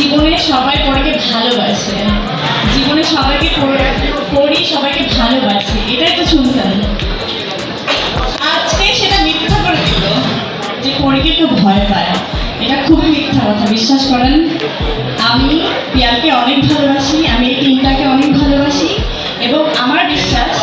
জীবনে সবাই পরীকে ভালোবাসে, জীবনে সবাইকে পড়ি সবাইকে ভালোবাসে, এটাই তো শুনতাম। আজকে সেটা মিথ্যা করে দিল যে পরীকে একটু ভয় পায়। এটা খুবই মিথ্যা কথা, বিশ্বাস করেন। আমি পিয়াকে অনেক ভালোবাসি, আমি এই টিমটাকে অনেক ভালোবাসি এবং আমার বিশ্বাস